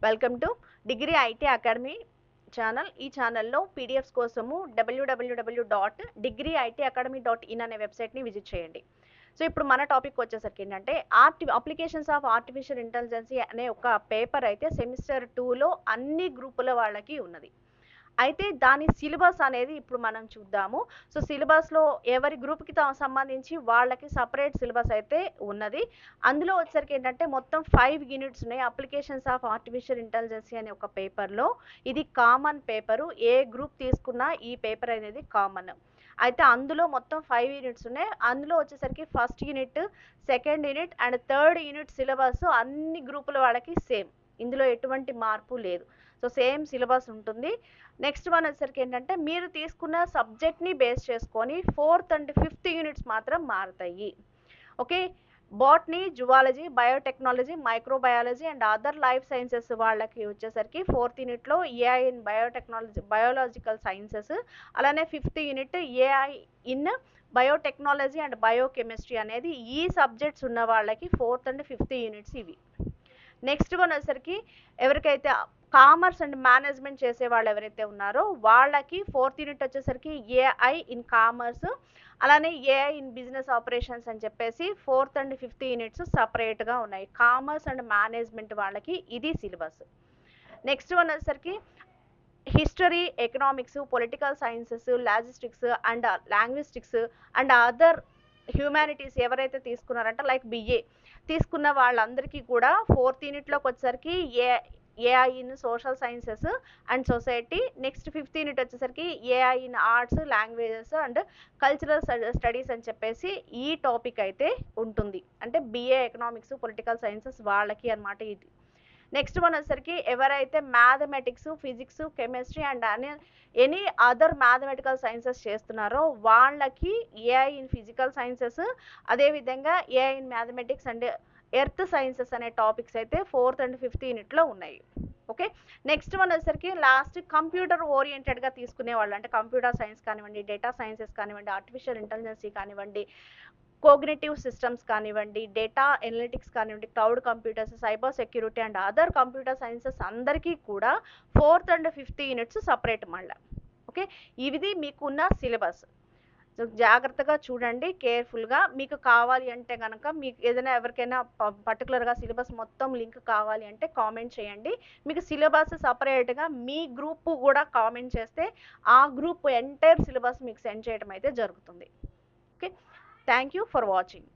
Welcome to degree IT academy channel. ఈ ఛానల్లో PDFs కోసము www.degreeitacademy.in అనే వెబ్సైట్ని విజిట్ చేయండి. సో ఇప్పుడు మన టాపిక్ వచ్చేసరికి ఏంటంటే అప్లికేషన్స్ ఆఫ్ ఆర్టిఫిషియల్ ఇంటెలిజెన్సీ అనే ఒక పేపర్ అయితే సెమిస్టర్ 2లో అన్ని గ్రూపుల వాళ్ళకి ఉన్నది. అయితే దాని సిలబస్ అనేది ఇప్పుడు మనం చూద్దాము. సో సిలబస్లో ఎవరి గ్రూప్కి సంబంధించి వాళ్ళకి సపరేట్ సిలబస్ అయితే ఉన్నది. అందులో వచ్చేసరికి ఏంటంటే మొత్తం 5 యూనిట్స్ ఉన్నాయి. అప్లికేషన్స్ ఆఫ్ ఆర్టిఫిషియల్ ఇంటెలిజెన్సీ అనే ఒక పేపర్లో ఇది కామన్ పేపరు. ఏ గ్రూప్ తీసుకున్నా ఈ పేపర్ అనేది కామన్. అయితే అందులో మొత్తం 5 యూనిట్స్ ఉన్నాయి. అందులో వచ్చేసరికి first unit, second unit and third unit syllabus అన్ని గ్రూపుల వాళ్ళకి సేమ్. ఇందులో ఎటువంటి మార్పు లేదు. సో సేమ్ సిలబస్ ఉంటుంది. నెక్స్ట్ వన్ వచ్చేసరికి ఏంటంటే మీరు తీసుకున్న సబ్జెక్ట్ని బేస్ చేసుకొని 4th and 5th యూనిట్స్ మాత్రం మారుతాయి. Okay, botany, zoology, biotechnology, microbiology and other life sciences వాళ్ళకి వచ్చేసరికి 4th యూనిట్లో AI in biotechnology, biological sciences, అలానే 5th unit AI in biotechnology and biochemistry అనేది ఈ సబ్జెక్ట్స్ ఉన్న వాళ్ళకి 4th and 5th యూనిట్స్ ఇవి. నెక్స్ట్ వన్ వచ్చేసరికి ఎవరికైతే కామర్స్ అండ్ మేనేజ్మెంట్ చేసే వాళ్ళు ఎవరైతే ఉన్నారో వాళ్ళకి 4th యూనిట్ వచ్చేసరికి ఏఐ ఇన్ కామర్స్, అలానే ఏఐ ఇన్ బిజినెస్ ఆపరేషన్స్ అని చెప్పేసి 4th and 5th యూనిట్స్ సపరేట్గా ఉన్నాయి. కామర్స్ అండ్ మేనేజ్మెంట్ వాళ్ళకి ఇది సిలబస్. నెక్స్ట్ వన్ వచ్చేసరికి history, economics, political sciences, logistics and linguistics and other humanities ఎవరైతే తీసుకున్నారంటే లైక్ బిఏ తీసుకున్న వాళ్ళందరికీ కూడా 4th యూనిట్లోకి వచ్చేసరికి AI in social sciences and society. Next 5th unit వచ్చేసరికి AI in arts, languages and cultural studies అని చెప్పేసి ఈ టాపిక్ అయితే ఉంటుంది. అంటే బిఏ ఎకనామిక్స్, పొలిటికల్ సైన్సెస్ వాళ్ళకి అన్నమాట ఇది. నెక్స్ట్ వన్ వచ్చేసరికి ఎవరైతే mathematics, physics, chemistry and any other mathematical sciences చేస్తున్నారో వాళ్ళకి ఏఐ ఇన్ ఫిజికల్ సైన్సెస్, అదేవిధంగా AI in mathematics and earth sciences అనే టాపిక్స్ అయితే 4th and 5th యూనిట్లో ఉన్నాయి. ఓకే, నెక్స్ట్ వన్ వచ్చేసరికి లాస్ట్ కంప్యూటర్ ఓరియంటెడ్గా తీసుకునే వాళ్ళు, అంటే కంప్యూటర్ సైన్స్ కానివ్వండి, డేటా సైన్సెస్ కానివ్వండి, ఆర్టిఫిషియల్ ఇంటెలిజెన్సీ కానివ్వండి, కోగ్నిటివ్ సిస్టమ్స్ కానివ్వండి, డేటా ఎనలిటిక్స్ కానివ్వండి, cloud computers, cyber security and other computer sciences అందరికీ కూడా 4th and 5th units separate మళ్ళీ. ఓకే, ఇది మీకున్న సిలబస్. సో జాగ్రత్తగా చూడండి, కేర్ఫుల్గా. మీకు కావాలి అంటే కనుక మీకు ఏదైనా ఎవరికైనా పర్టికులర్గా సిలబస్ మొత్తం లింక్ కావాలి అంటే కామెంట్ చేయండి. మీకు సిలబస్ సపరేట్గా మీ గ్రూప్ కూడా కామెంట్ చేస్తే ఆ గ్రూప్ ఎంటైర్ సిలబస్ మీకు సెండ్ చేయడం అయితే జరుగుతుంది. Okay, thank you for watching.